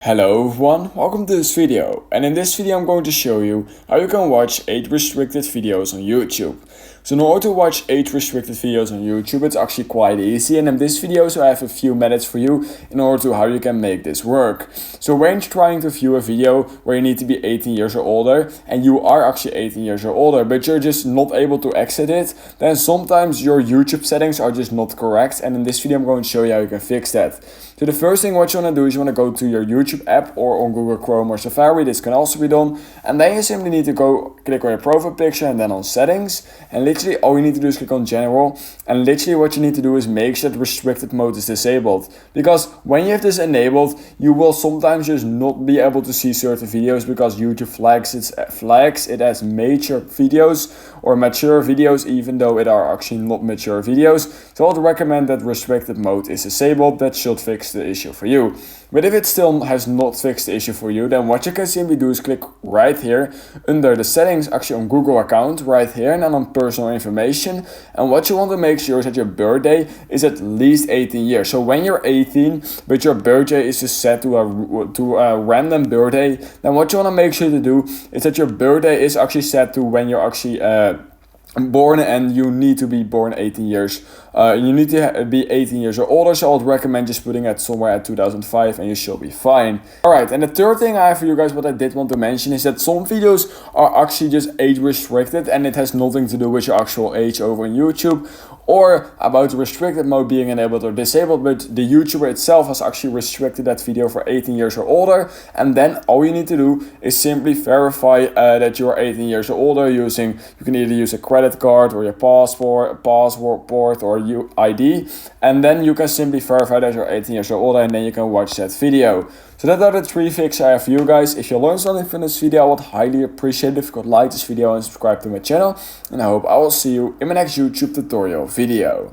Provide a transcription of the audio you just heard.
Hello everyone, welcome to this video, and in this video I'm going to show you how you can watch age restricted videos on YouTube. So in order to watch age restricted videos on YouTube, it's actually quite easy, and in this video so I have a few methods for you in order to how you can make this work. So when you're trying to view a video where you need to be 18 years or older, and you are actually 18 years or older, but you're just not able to exit it, then sometimes your YouTube settings are just not correct, and in this video I'm going to show you how you can fix that. So the first thing what you want to do is you want to go to your YouTube app or on Google Chrome or Safari. This can also be done. And then you simply need to go click on your profile picture and then on settings. And literally all you need to do is click on general. And literally what you need to do is make sure that restricted mode is disabled. Because when you have this enabled, you will sometimes just not be able to see certain videos because YouTube flags it as mature videos or mature videos, even though it are actually not mature videos. So I would recommend that restricted mode is disabled. That should fix the issue for you. But if it still has not fixed the issue for you, then what you can simply do is click right here under the settings, actually on Google account, right here, and then on personal information. And what you want to make sure is that your birthday is at least 18 years. So when you're 18, but your birthday is just set to a random birthday, then what you want to make sure to do is that your birthday is actually set to when you're actually born, and you need to be born 18 years. You need to be 18 years or older, so I would recommend just putting it somewhere at 2005 and you should be fine. Alright, and the third thing I have for you guys, what I did want to mention, is that some videos are actually just age restricted and it has nothing to do with your actual age over on YouTube or about the restricted mode being enabled or disabled, but the YouTuber itself has actually restricted that video for 18 years or older. And then all you need to do is simply verify that you are 18 years or older using, you can either use a credit card or your passport or ID, and then you can simply verify that you're 18 years or older, and then you can watch that video. So that are the 3 fixes I have for you guys. If you learned something from this video, I would highly appreciate it if you could like this video and subscribe to my channel. And I hope I will see you in my next YouTube tutorial video.